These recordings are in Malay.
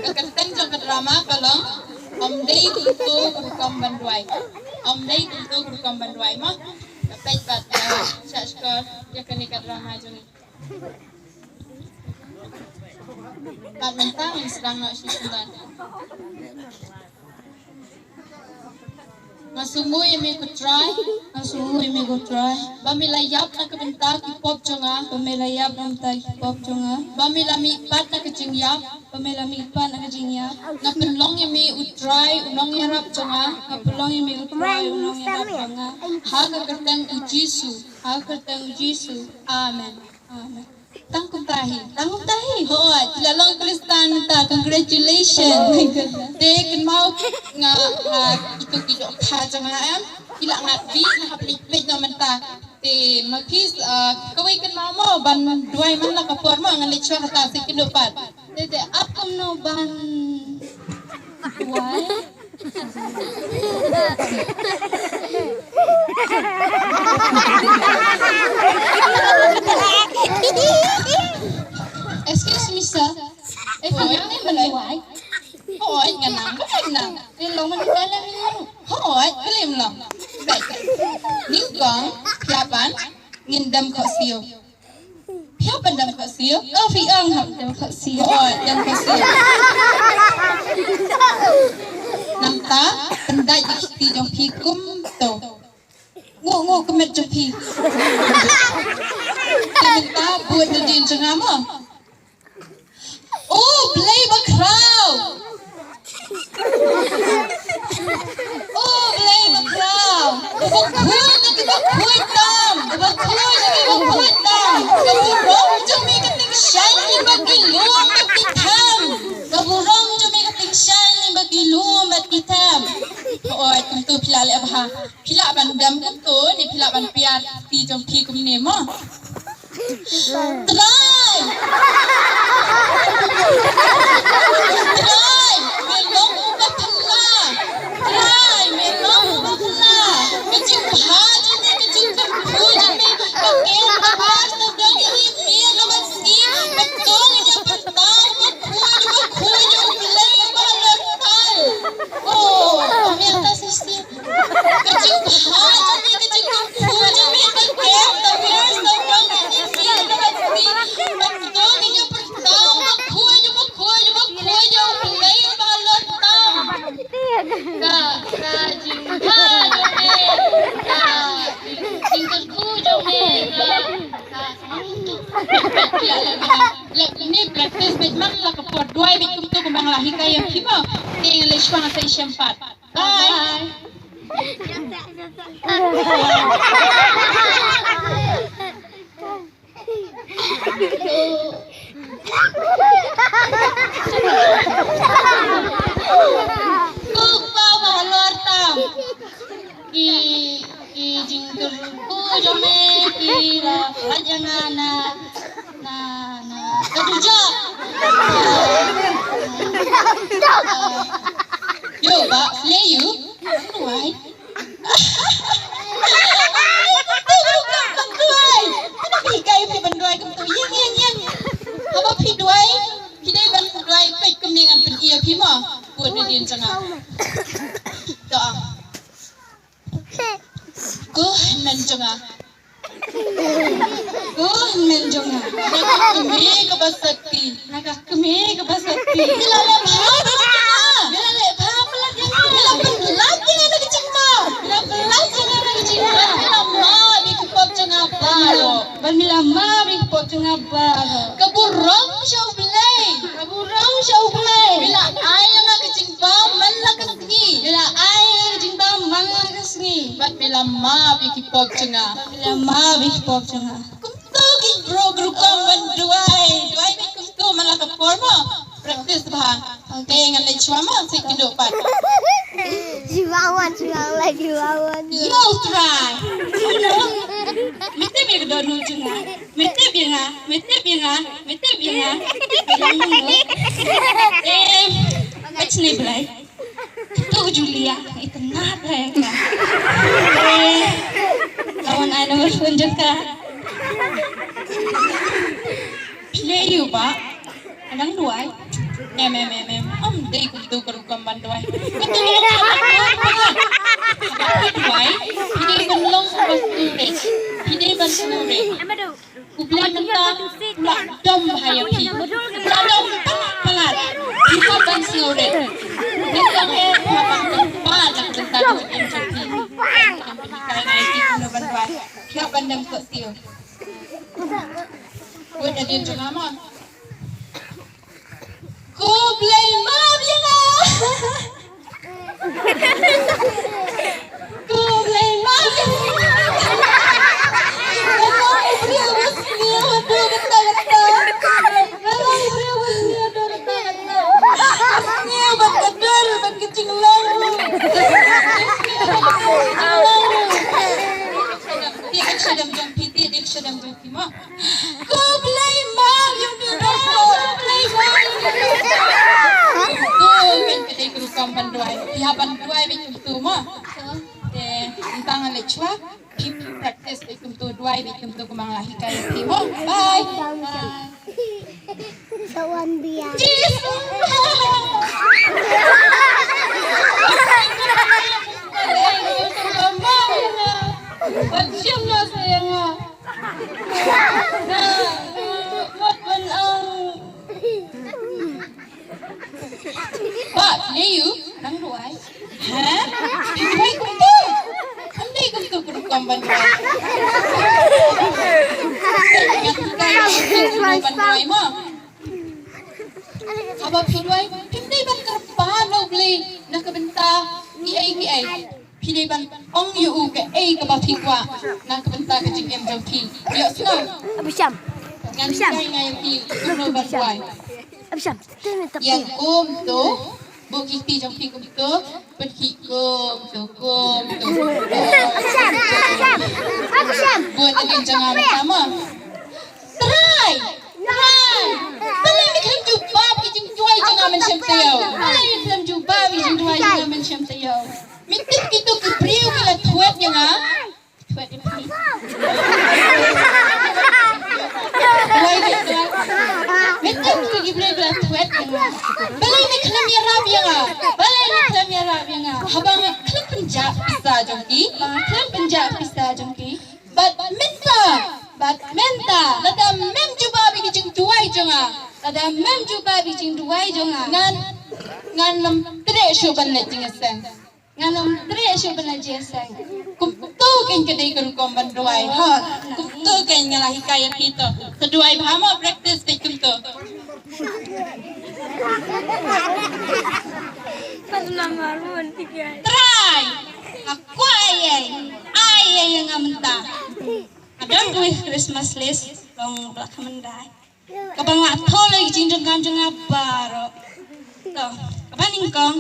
Kakanteng jong drama kalong om day kuntu kurukam banduai mah dapat bat syashkar ya kenika drama jong bat mentang sedang nak syukuran Ngasunggu imi ko try. Bamilayap na kabenta kipop jonga. Bamilami pat na kajingyap. Napulong imi utry unong yarap jonga. Haga kerteng ujisu. Amen. Tangkum tahi. Hoy, tilalong Kristan ta. Congratulations. Dek mau nga itu kilo kajangan. Ila ngati nakaplikplik naman ta. Te magkis kaway kan mo ban duay man la kapor mo ang lechwa kata sa kinupat. Te apom no ban duay. Excuse me sir. Hoy, balay. Hoy, ganang. Ilong man dalam ni. Hoy, kalim lang. Baik. Ningkong, siapan ngindam ko siyo. Siapan dam ko siyo? Fi ang dam ko siyo. Hoy, dam ko siyo. Nanta, penday di jong pikum to. Ngo kemet jong pi. Nanta buat din jong amo. Oh, play ba crowd. Bakul tam. Kaburong jumi kating shine bagilum at kitam. Oh, tentu pilale abah. Pila bandam tentu ni pila ban piat ti jom pi kum ni mo. Try. Melong bakla. Kecil haji ni kecil terpuji ni. Pakai bahas tu dah ini biar lepas ni. Betul ni pertama bakul play balot tal. Oh, kami atas sistem. Kecil haji ni kecil terpuji ni. Pakai bahas tu dah ini biar lepas ni. Betul ni pertama bakul play balot tal. Ni practice bedman la kapor duai bikum tu kumang lahi kayo kimo ting lishwang sa isyampat. Bye. Kupa mahalor tam. Ki jingkur ku jome ki la lajangana na keduja. Yo, Pak, play you. Why? Kayo pi banduay kum tu yang. Apa pi duay? Pi dai banduay pek kum ning an pen iya pi mo. Buat din sanga. Doa. Ko nan jonga. Naga kemi ke basati. Bilale bham pelan jangan. Bila pelan jangan nak cingma. Bila ma bi kupop jangan baro. Bila ma bi kupop jangan baro. Kaburong siya ublay. Bila ayang nak cingba man nak kesni. Bat bila ma bi kupop jangan. Bro grupam banduai bikum tu malaka forma practice bah dengan lechwa ma sikidopat Jiwawan lagi. yo try mete bir donu junga mete binga bachne blai tu Julia itu nat hai ka lawan ai nomor phone ka play you ba Nang duai. Em. Dei kum tu keru kamban duai. Ketu duai. Ini belum bastu re. Ini bastu re. Kublai menta pula dom bahaya pi. Pula dom palat. Kita bastu re. Kita apa nak tentang em jadi. Kai ngai ti kuno banduai. Kia bandam ko sio. Buat ada yang nama. Kublai maaf ya nak. Kublai maaf ya banduai bikin tu mah. Tangan lecua, pipi practice bikin tu duai bikin tu kemang lahi kaya timo. Bye. Sawan biar. Siap lah sayang. Pak, you nang duai. Hah? Duai kumtu. Andai kumtu kurukam banduai. Banduai mah. Abang piduai, pindai ban kerpan lo beli nak kebenta ai. Pindai ban ong yu ke ai ke bati kwa nak kebenta ke jing em jauhi. Yo snow. Abisam. Ngan ngai pi kuno banduai. Abisam. Yang tu buki ti jauhi kum tu pergi kum tu. Abisam. Buat alin jangan sama. Try. Balik ni kelem jumpa bijing juai jangan mencem teo. Balik ni kelem jumpa bijing juai jangan mencem teo. Mitip itu kebriu kila tuat yang tuat yang ni. Juai dia. Mitip itu kebriu kila tuat yang balik ni kelem yarab yang balik ni kelem yarab yang habang kelem penjap bisa jongki. Kelem penjap bisa jongki. Badminta, lada mem juba bijing duai jonga, lada mem juba bijing duai jonga. Ngan nam tre shuban na jingasang, ngan nam tre shuban na jingasang. Kumtu kan kedai kerukom banduai, kumtu kan ngalahi kaya pito. Keduai bahama practice pe kumtu. Pas nama ruan tiga. Try, aku ayah yang ngamenta. Ada duit Christmas list, long belakang mendai. Kabang atau lagi jinjung kanjung apa? Tuh, kabang ingkong.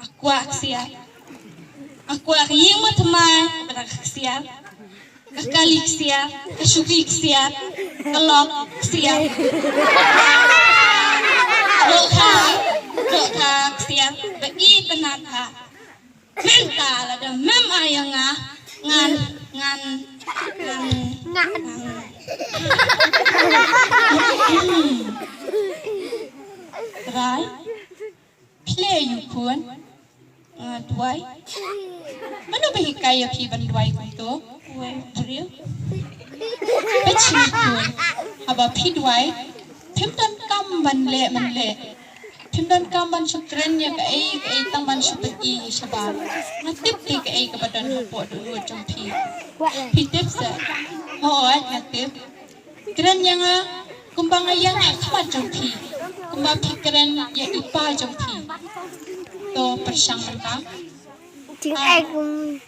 Aku siap. Aku yang mah teman, pada siap. Kekali siap, kesuki siap, kelok siap. Lokha siap, bei tenaga. Mental ada mem ayang ngan. Try play you pun duai mana bagi kaya pi banduai itu real peci pun haba pi duai timdan kam ban le timdan kam ban sukrennya ke ai tang ban supeti sabar ngatip ti ke ai ke badan hapot dulu jompi hitip sa ngatip keren yang kumbang ayang kamat jompi kumbang pikiran ya ipa jompi to persang mentang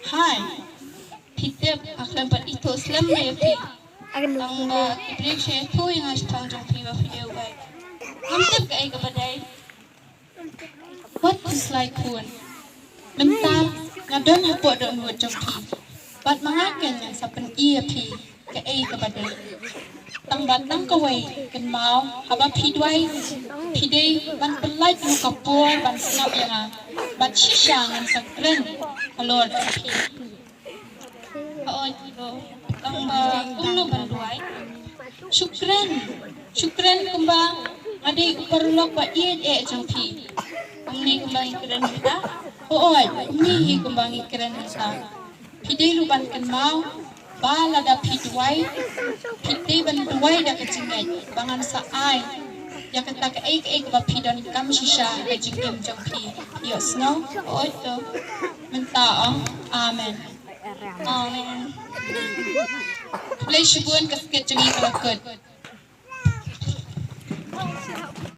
hai hitip aklan bat itu slam ya pi ang ibrik saya tu yang harus tang jompi wa video baik hamtip ke ai ke badai what is like pun mentang ngadon hapot dulu jompi bat mangaken yang sapen iya pi ke ai ke badai tang batang kawai ken mau haba pi duai pi dei ban pelaj nu kapur ban snap yang ban shisha ngan sakren alor pi tang ba umno ban duai syukran kumba Adik perlu ba iet jampi. Umni kembang keren kita. Oi, umni kembang keren kita. Pidai luban kan mau. Bala da pidwai. Pidai ban duai da kecingai. Bangan sa ai. Ya kata ke ek ba pidon kam shisha ka jingkem jampi. Yo snow. Oi to. Menta amen. Amen. Play shibun kasket jangi kalakot.